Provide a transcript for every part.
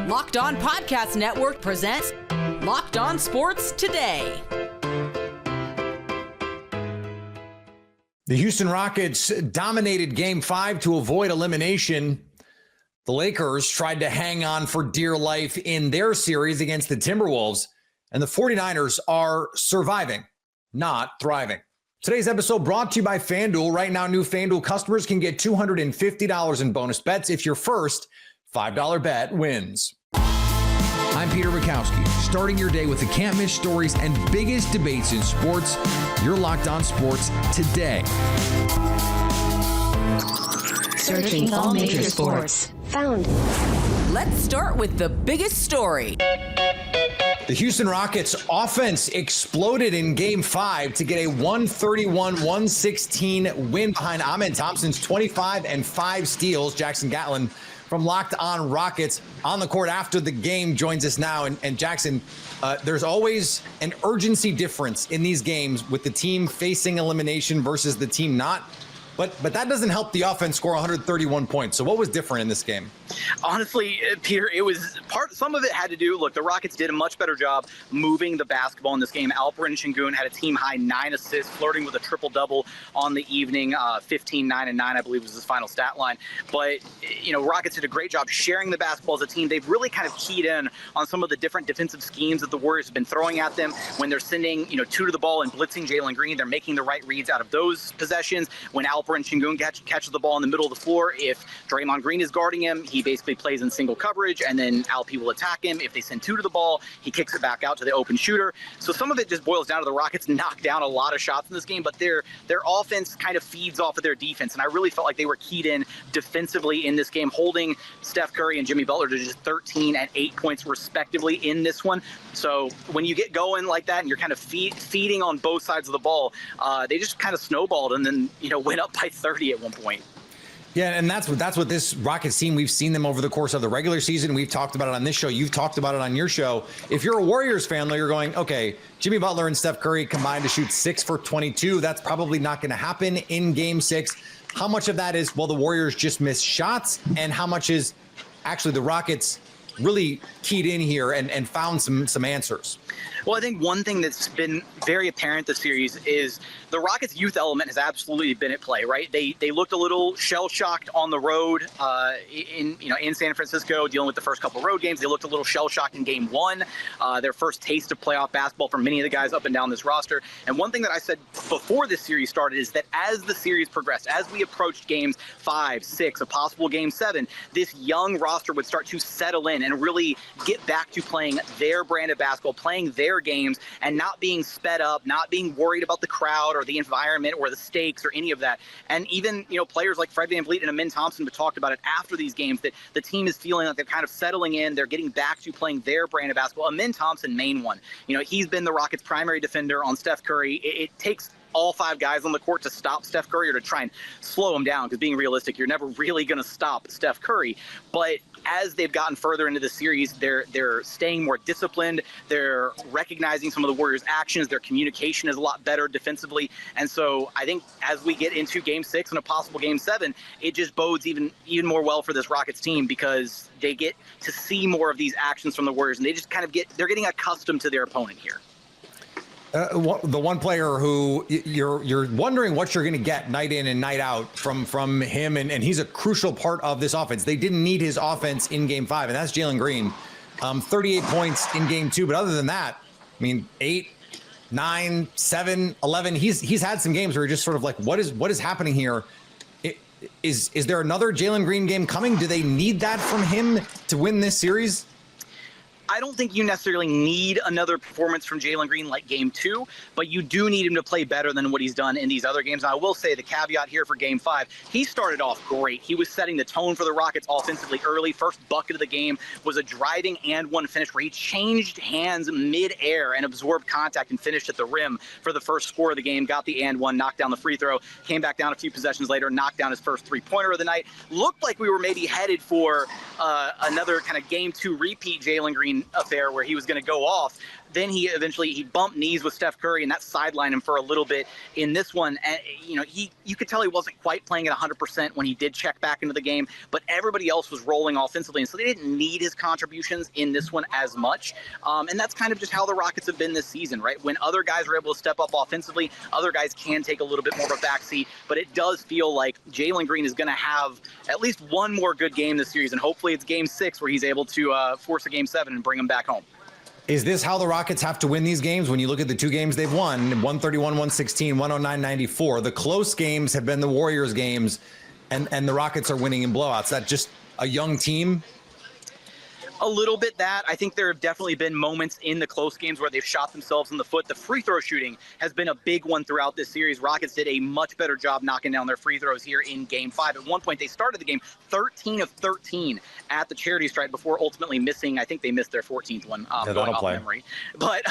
Locked On Podcast Network presents Locked On Sports Today. The Houston Rockets dominated Game 5 to avoid elimination. The Lakers tried to hang on for dear life in their series against the Timberwolves, and the 49ers are surviving, not thriving. Today's episode brought to you by FanDuel. Right now, new FanDuel customers can get $250 in bonus bets if your first $5 bet wins. I'm Peter Bukowski, starting your day with the can't-miss stories and biggest debates in sports. You're Locked On Sports Today. Searching all major sports. Found. Let's start with the biggest story. The Houston Rockets offense exploded in Game 5 to get a 131-116 win behind Amen Thompson's 25-5 steals. Jackson Gatlin from Locked On Rockets on the court after the game joins us now. And Jackson, there's always an urgency difference in these games with the team facing elimination versus the team not. But that doesn't help the offense score 131 points. So what was different in this game? Honestly, Peter, it was some of it had to do, look, the Rockets did a much better job moving the basketball in this game. Alperen Sengun had a team-high 9 assists, flirting with a triple-double on the evening. 15, 9, and 9, I believe, was his final stat line. But, Rockets did a great job sharing the basketball as a team. They've really kind of keyed in on some of the different defensive schemes that the Warriors have been throwing at them. When they're sending, two to the ball and blitzing Jalen Green, they're making the right reads out of those possessions. When Alperen Sengun catches the ball in the middle of the floor, if Draymond Green is guarding him, he basically plays in single coverage, and then Alp will attack him. If they send 2 to the ball, he kicks it back out to the open shooter. So some of it just boils down to the Rockets knock down a lot of shots in this game, but their offense kind of feeds off of their defense, and I really felt like they were keyed in defensively in this game, holding Steph Curry and Jimmy Butler to just 13 and 8 points respectively in this one. So when you get going like that and you're kind of feeding on both sides of the ball, they just kind of snowballed and then went up by 30 at one point. Yeah, and that's what this Rockets team, we've seen them over the course of the regular season. We've talked about it on this show. You've talked about it on your show. If you're a Warriors fan, you're going, okay, Jimmy Butler and Steph Curry combined to shoot 6 for 22. That's probably not going to happen in Game 6. How much of that is, the Warriors just missed shots, and how much is actually the Rockets really keyed in here and found some answers? Well, I think one thing that's been very apparent this series is the Rockets' youth element has absolutely been at play, right? They looked a little shell-shocked on the road in San Francisco, dealing with the first couple road games. They looked a little shell-shocked in Game 1, their first taste of playoff basketball for many of the guys up and down this roster. And one thing that I said before this series started is that as the series progressed, as we approached Games 5, 6, a possible Game 7, this young roster would start to settle in and really get back to playing their brand of basketball, playing their games, and not being sped up, not being worried about the crowd or the environment or the stakes or any of that. And even, players like Fred VanVleet and Amen Thompson have talked about it after these games, that the team is feeling like they're kind of settling in. They're getting back to playing their brand of basketball. Amen Thompson, main one. He's been the Rockets' primary defender on Steph Curry. It takes all 5 guys on the court to stop Steph Curry or to try and slow him down, because being realistic, you're never really going to stop Steph Curry. But as they've gotten further into the series, they're staying more disciplined. They're recognizing some of the Warriors' actions. Their communication is a lot better defensively. And so I think as we get into Game 6 and a possible Game 7, it just bodes even more well for this Rockets team, because they get to see more of these actions from the Warriors, and they just kind of they're getting accustomed to their opponent here. The one player who you're wondering what you're going to get night in and night out from him, and he's a crucial part of this offense. They didn't need his offense in Game 5, and that's Jalen Green. 38 points in Game 2, but other than that, 8, 9, 7, 11. He's had some games where you're just sort of like, what is happening here? Is there another Jalen Green game coming? Do they need that from him to win this series? I don't think you necessarily need another performance from Jalen Green like Game 2, but you do need him to play better than what he's done in these other games. And I will say the caveat here for Game 5, he started off great. He was setting the tone for the Rockets offensively early. First bucket of the game was a driving and one finish where he changed hands mid-air and absorbed contact and finished at the rim for the first score of the game, got the and one, knocked down the free throw, came back down a few possessions later, knocked down his first three-pointer of the night. Looked like we were maybe headed for another kind of game 2 repeat Jalen Green affair where he was going to go off. Then he bumped knees with Steph Curry, and that sidelined him for a little bit in this one. And, you could tell he wasn't quite playing at 100% when he did check back into the game, but everybody else was rolling offensively, and so they didn't need his contributions in this one as much. And that's kind of just how the Rockets have been this season, right? When other guys are able to step up offensively, other guys can take a little bit more of a backseat, but it does feel like Jalen Green is going to have at least one more good game this series, and hopefully it's game 6 where he's able to force a game 7 and bring him back home. Is this how the Rockets have to win these games? When you look at the 2 games they've won, 131-116, 109-94, the close games have been the Warriors games, and the Rockets are winning in blowouts. That just a young team? A little bit that. I think there have definitely been moments in the close games where they've shot themselves in the foot. The free throw shooting has been a big one throughout this series. Rockets did a much better job knocking down their free throws here in game 5. At one point, they started the game 13 of 13 at the charity stripe before ultimately missing. I think they missed their 14th one, going off memory. But,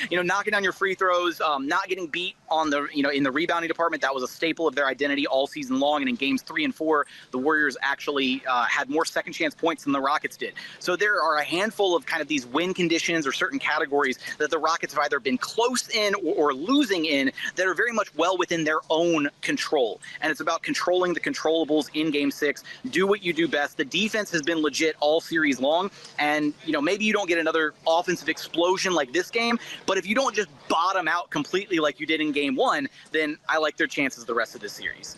knocking down your free throws, not getting beat on the, in the rebounding department, that was a staple of their identity all season long. And in games 3 and 4, the Warriors actually had more second chance points than the Rockets did. So there are a handful of kind of these win conditions or certain categories that the Rockets have either been close in or losing in that are very much well within their own control. And it's about controlling the controllables in game 6. Do what you do best. The defense has been legit all series long. And, maybe you don't get another offensive explosion like this game, but if you don't just bottom out completely like you did in game 1, then I like their chances the rest of this series.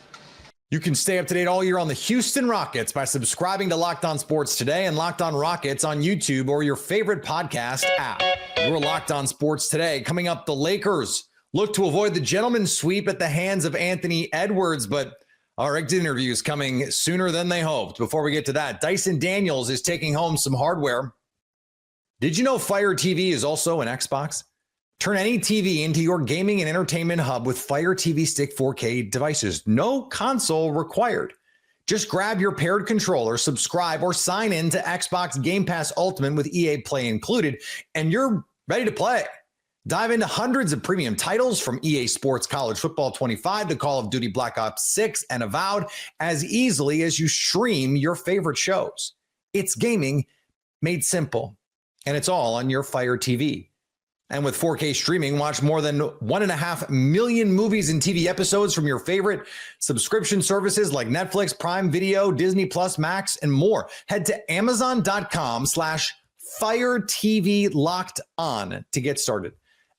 You can stay up to date all year on the Houston Rockets by subscribing to Locked On Sports Today and Locked On Rockets on YouTube or your favorite podcast app. You're Locked On Sports Today. Coming up, the Lakers look to avoid the gentleman's sweep at the hands of Anthony Edwards, but our exit interview is coming sooner than they hoped. Before we get to that, Dyson Daniels is taking home some hardware. Did you know Fire TV is also an Xbox? Turn any TV into your gaming and entertainment hub with Fire TV Stick 4K devices. No console required. Just grab your paired controller, subscribe, or sign in to Xbox Game Pass Ultimate with EA Play included, and you're ready to play. Dive into hundreds of premium titles from EA Sports College Football 25 to Call of Duty Black Ops 6 and Avowed as easily as you stream your favorite shows. It's gaming made simple, and it's all on your Fire TV. And with 4K streaming, watch more than 1.5 million movies and TV episodes from your favorite subscription services like Netflix, Prime Video, Disney Plus, Max, and more. Head to Amazon.com/Fire TV Locked On to get started.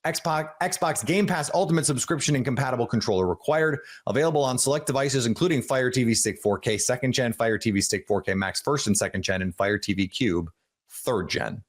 Xbox Game Pass Ultimate subscription and compatible controller required. Available on select devices, including Fire TV Stick 4K 2nd Gen, Fire TV Stick 4K Max 1st and 2nd Gen, and Fire TV Cube 3rd Gen.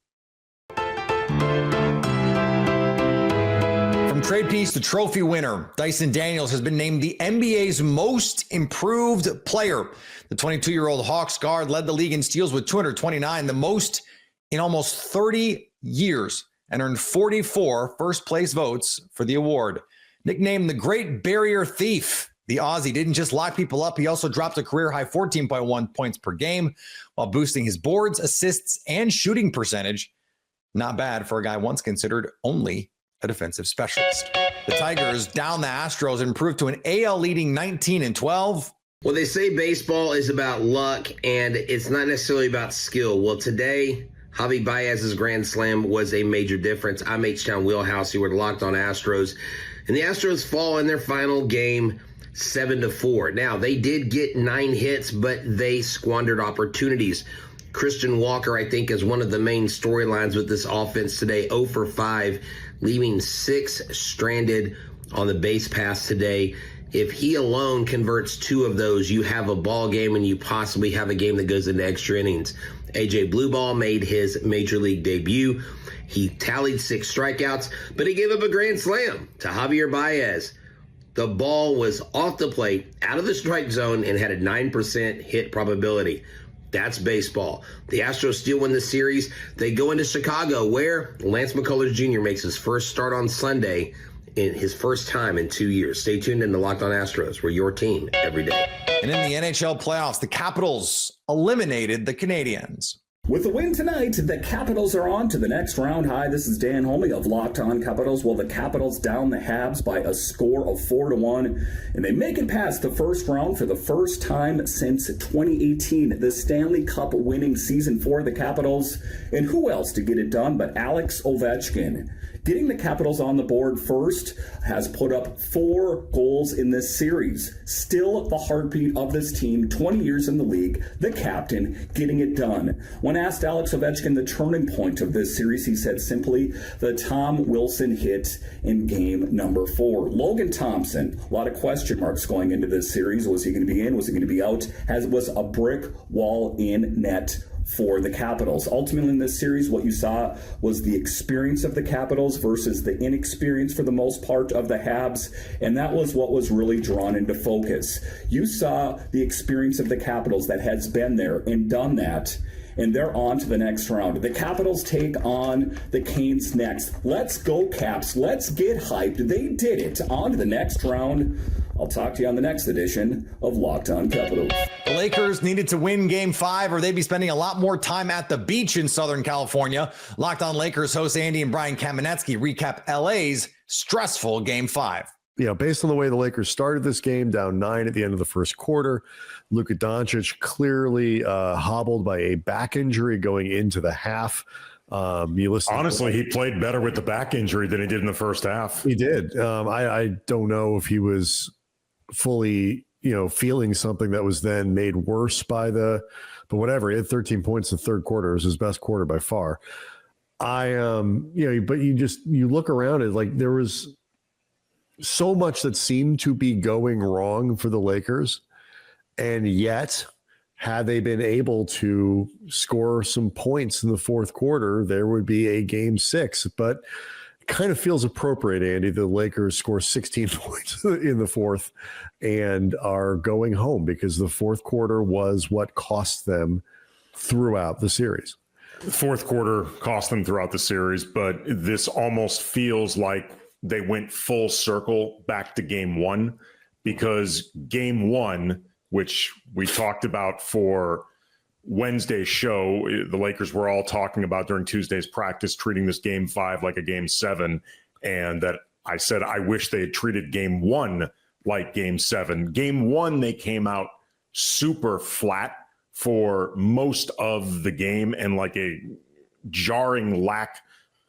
From trade piece to trophy winner, Dyson Daniels has been named the NBA's most improved player. The 22-year-old Hawks guard led the league in steals with 229, the most in almost 30 years, and earned 44 first-place votes for the award. Nicknamed the Great Barrier Thief, the Aussie didn't just lock people up, he also dropped a career-high 14.1 points per game while boosting his boards, assists, and shooting percentage. Not bad for a guy once considered only a defensive specialist. The Tigers down the Astros and improved to an AL leading 19-12. Well, they say baseball is about luck and it's not necessarily about skill. Well, today, Javi Baez's grand slam was a major difference. I'm H-Town Wheelhouse. You were Locked On Astros. And the Astros fall in their final game 7-4. Now, they did get 9 hits, but they squandered opportunities. Christian Walker, I think, is one of the main storylines with this offense today. 0 for 5, leaving 6 stranded on the base pass today. If he alone converts 2 of those, you have a ball game and you possibly have a game that goes into extra innings. AJ Blueball made his major league debut. He tallied 6 strikeouts, but he gave up a grand slam to Javier Baez. The ball was off the plate, out of the strike zone, and had a 9% hit probability. That's baseball. The Astros still win the series. They go into Chicago, where Lance McCullers Jr. makes his first start on Sunday in his first time in 2 years. Stay tuned in to Locked On Astros. We're your team every day. And in the NHL playoffs, the Capitals eliminated the Canadiens. With the win tonight, the Capitals are on to the next round. Hi, this is Dan Holmey of Locked On Capitals. Well, the Capitals down the Habs by a score of 4-1, and they make it past the first round for the first time since 2018, the Stanley Cup winning season for the Capitals. And who else to get it done but Alex Ovechkin? Getting the Capitals on the board first has put up 4 goals in this series. Still the heartbeat of this team, 20 years in the league, the captain getting it done. When asked Alex Ovechkin the turning point of this series, he said simply the Tom Wilson hit in game number 4. Logan Thompson, a lot of question marks going into this series. Was he going to be in? Was he going to be out? Was a brick wall in net for the Capitals. Ultimately in this series, what you saw was the experience of the Capitals versus the inexperience for the most part of the Habs, and that was what was really drawn into focus. You saw the experience of the Capitals that has been there and done that, and they're on to the next round. The Capitals take on the Canes next. Let's go, Caps. Let's get hyped. They did it. On to the next round. I'll talk to you on the next edition of Locked On Capitals. The Lakers needed to win Game 5 or they'd be spending a lot more time at the beach in Southern California. Locked On Lakers host Andy and Brian Kamenetsky recap LA's stressful Game 5. You know, based on the way the Lakers started this game, down 9 at the end of the first quarter, Luka Doncic clearly hobbled by a back injury going into the half. Honestly, he played better with the back injury than he did in the first half. He did. I don't know if he was fully, feeling something that was then made worse but whatever. He had 13 points in the third quarter. It was his best quarter by far. But you look around it, like there was so much that seemed to be going wrong for the Lakers. And yet, had they been able to score some points in the fourth quarter, there would be a Game 6. But it kind of feels appropriate, Andy, the Lakers score 16 points in the fourth and are going home because the fourth quarter was what cost them throughout the series. The fourth quarter cost them throughout the series, but this almost feels like they went full circle back to Game 1, because Game 1, which we talked about for Wednesday's show, the Lakers were all talking about during Tuesday's practice, treating this Game 5 like a Game 7. And that I said, I wish they had treated Game 1 like Game 7. Game 1, they came out super flat for most of the game and like a jarring lack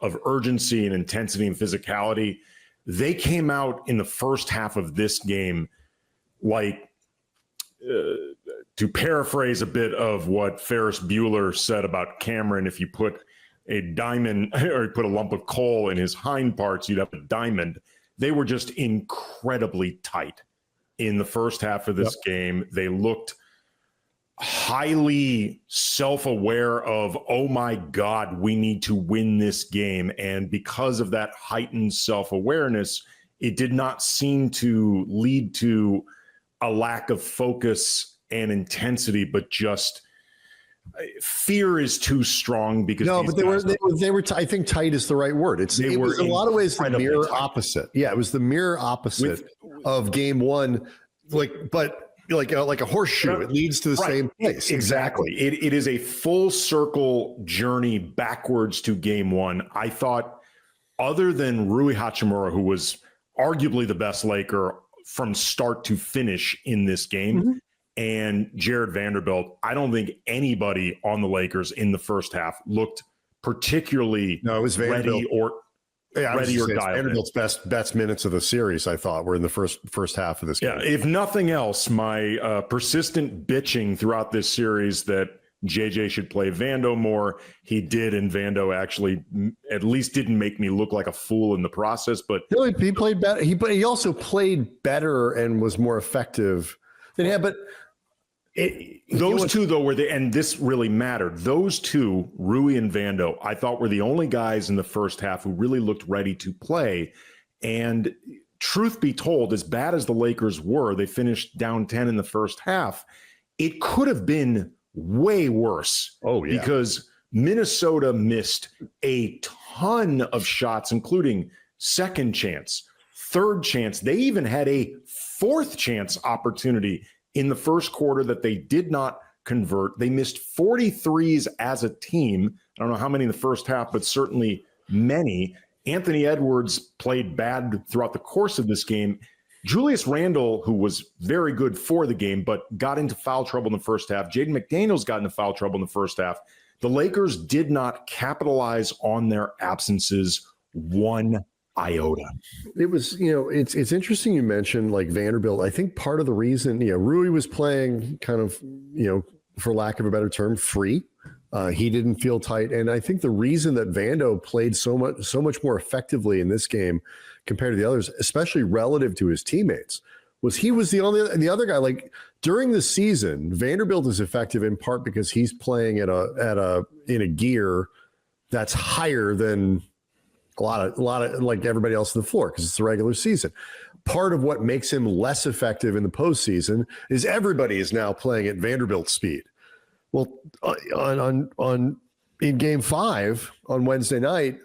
of urgency and intensity and physicality. They came out in the first half of this game like, to paraphrase a bit of what Ferris Bueller said about Cameron, if you put a diamond or you put a lump of coal in his hind parts, you'd have a diamond. They were just incredibly tight in the first half of this game. They looked highly self-aware of, oh my God, we need to win this game. And because of that heightened self-awareness, it did not seem to lead to a lack of focus and intensity, but just fear is too strong because they were. I think tight is the right word. It was in a lot of ways the mirror opposite. Yeah, it was the mirror opposite of Game 1. Like a horseshoe, it leads to the same place. Exactly. It is a full circle journey backwards to Game 1. I thought, other than Rui Hachimura, who was arguably the best Laker from start to finish in this game, and Jared Vanderbilt, I don't think anybody on the Lakers in the first half looked particularly ready or dialed. Vanderbilt's best minutes of the series, I thought, were in the first half of this game. Yeah, if nothing else, my persistent bitching throughout this series that JJ should play Vando more, he did, and Vando actually at least didn't make me look like a fool in the process. But he played better. He also played better and was more effective than those two, though, and this really mattered. Those two, Rui and Vando, I thought were the only guys in the first half who really looked ready to play. And truth be told, as bad as the Lakers were, they finished down 10 in the first half. It could have been way worse. Oh, yeah. Because Minnesota missed a ton of shots, including second chance, third chance. They even had a fourth chance opportunity in the first quarter that they did not convert. They missed 43s as a team. I don't know how many in the first half, but certainly many. Anthony Edwards played bad throughout the course of this game. Julius Randle, who was very good for the game, but got into foul trouble in the first half. Jaden McDaniels got into foul trouble in the first half. The Lakers did not capitalize on their absences one iota. It was, it's interesting you mentioned like Vanderbilt. I think part of the reason, Rui was playing kind of, for lack of a better term, free. He didn't feel tight. And I think the reason that Vando played so much more effectively in this game compared to the others, especially relative to his teammates, was he was the other guy. Like during the season, Vanderbilt is effective in part because he's playing in a gear that's higher than a lot of like everybody else on the floor because it's the regular season. Part of what makes him less effective in the postseason is everybody is now playing at Vanderbilt speed. Well, in Game 5 on Wednesday night,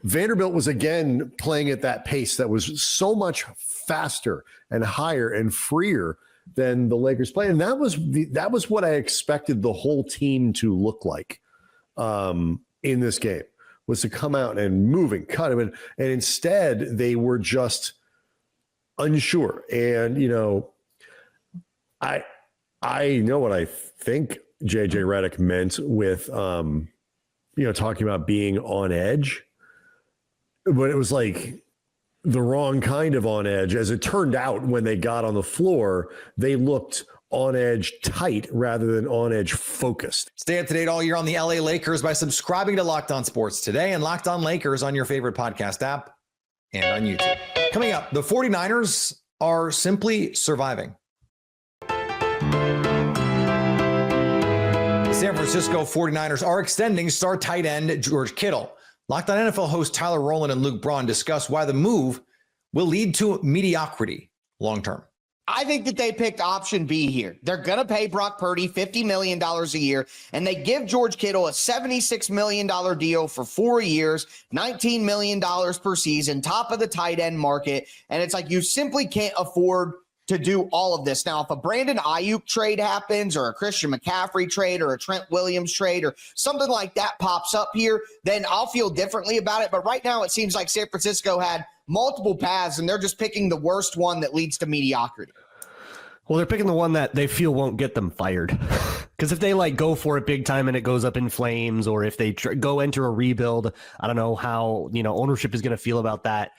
Vanderbilt was again playing at that pace that was so much faster and higher and freer than the Lakers play, and that was what I expected the whole team to look like in this game, was to come out and move and cut him, and instead they were just unsure. And I know what I think JJ Redick meant with talking about being on edge, but it was like the wrong kind of on edge. As it turned out, when they got on the floor, they looked on edge tight rather than on edge focused. Stay up to date all year on the LA Lakers by subscribing to Locked On Sports Today and Locked On Lakers on your favorite podcast app and on YouTube. Coming up, the 49ers are simply surviving. The San Francisco 49ers are extending star tight end George Kittle. Locked On NFL host Tyler Rowland and Luke Braun discuss why the move will lead to mediocrity long-term. I think that they picked option B here. They're going to pay Brock Purdy $50 million a year, and they give George Kittle a $76 million deal for 4 years, $19 million per season, top of the tight end market. And it's like you simply can't afford to do all of this. Now, if a Brandon Ayuk trade happens or a Christian McCaffrey trade or a Trent Williams trade or something like that pops up here, then I'll feel differently about it. But right now it seems like San Francisco had multiple paths and they're just picking the worst one that leads to mediocrity. Well, they're picking the one that they feel won't get them fired. Because if they go for it big time and it goes up in flames, or if they go enter a rebuild, I don't know how ownership is going to feel about that.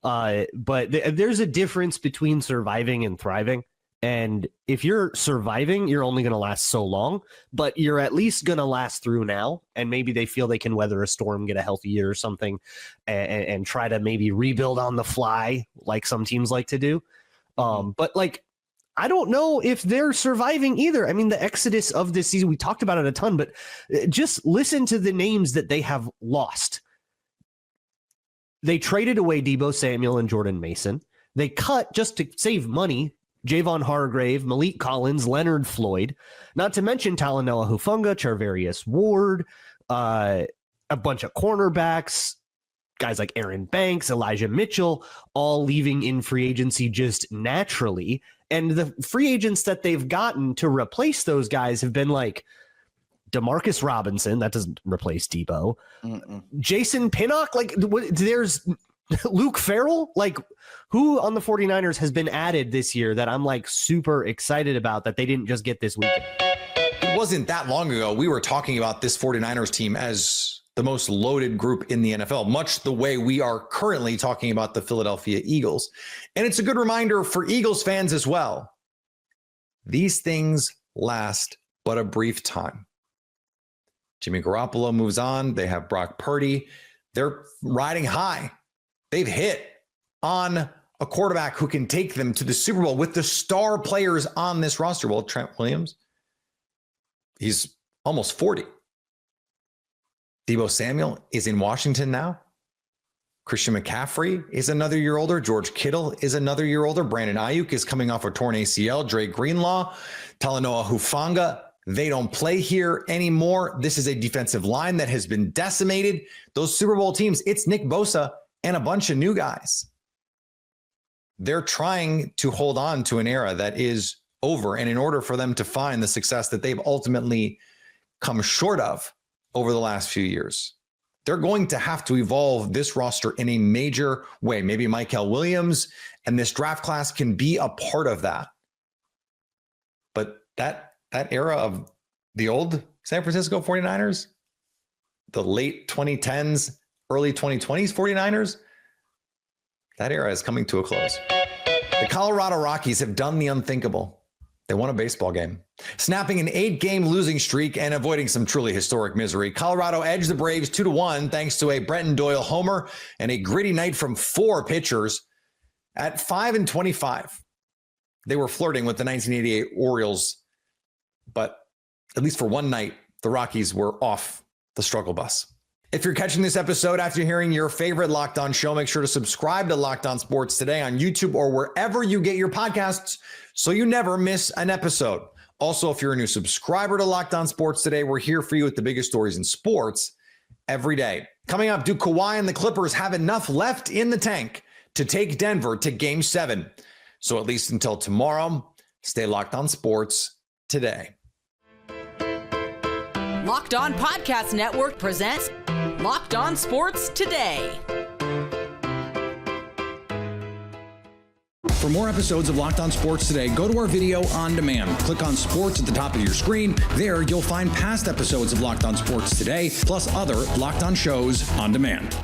But there's a difference between surviving and thriving. And if you're surviving, you're only going to last so long, but you're at least going to last through now. And maybe they feel they can weather a storm, get a healthy year or something, and try to maybe rebuild on the fly like some teams like to do. But I don't know if they're surviving either. I mean, the exodus of this season, we talked about it a ton, but just listen to the names that they have lost. They traded away Deebo Samuel and Jordan Mason. They cut, just to save money, Javon Hargrave, Malik Collins, Leonard Floyd, not to mention Talanoa Hufanga, Charvarius Ward, a bunch of cornerbacks, guys like Aaron Banks, Elijah Mitchell, all leaving in free agency just naturally. And the free agents that they've gotten to replace those guys have been like DeMarcus Robinson, that doesn't replace Debo. Jason Pinnock, there's Luke Farrell, who on the 49ers has been added this year that I'm super excited about that they didn't just get this weekend. It wasn't that long ago we were talking about this 49ers team as the most loaded group in the NFL, much the way we are currently talking about the Philadelphia Eagles. And it's a good reminder for Eagles fans as well. These things last but a brief time. Jimmy Garoppolo moves on. They have Brock Purdy. They're riding high. They've hit on a quarterback who can take them to the Super Bowl with the star players on this roster. Well, Trent Williams, he's almost 40. Deebo Samuel is in Washington now. Christian McCaffrey is another year older. George Kittle is another year older. Brandon Ayuk is coming off a torn ACL. Dre Greenlaw, Talanoa Hufanga, they don't play here anymore. This is a defensive line that has been decimated. Those Super Bowl teams, it's Nick Bosa and a bunch of new guys. They're trying to hold on to an era that is over. And in order for them to find the success that they've ultimately come short of over the last few years, they're going to have to evolve this roster in a major way. Maybe Michael Williams and this draft class can be a part of that. But that era of the old San Francisco 49ers, the late 2010s, early 2020s 49ers, that era is coming to a close. The Colorado Rockies have done the unthinkable. They won a baseball game. Snapping an 8-game losing streak and avoiding some truly historic misery, Colorado edged the Braves 2-1 thanks to a Brenton Doyle homer and a gritty night from 4 pitchers. At 5-25, they were flirting with the 1988 Orioles, but at least for one night, the Rockies were off the struggle bus. If you're catching this episode after hearing your favorite Locked On show, make sure to subscribe to Locked On Sports Today on YouTube or wherever you get your podcasts so you never miss an episode. Also, if you're a new subscriber to Locked On Sports Today, we're here for you with the biggest stories in sports every day. Coming up, do Kawhi and the Clippers have enough left in the tank to take Denver to Game 7? So at least until tomorrow, stay Locked On Sports Today. Locked On Podcast Network presents Locked On Sports Today. For more episodes of Locked On Sports Today, go to our video on demand. Click on Sports at the top of your screen. There, you'll find past episodes of Locked On Sports Today, plus other Locked On shows on demand.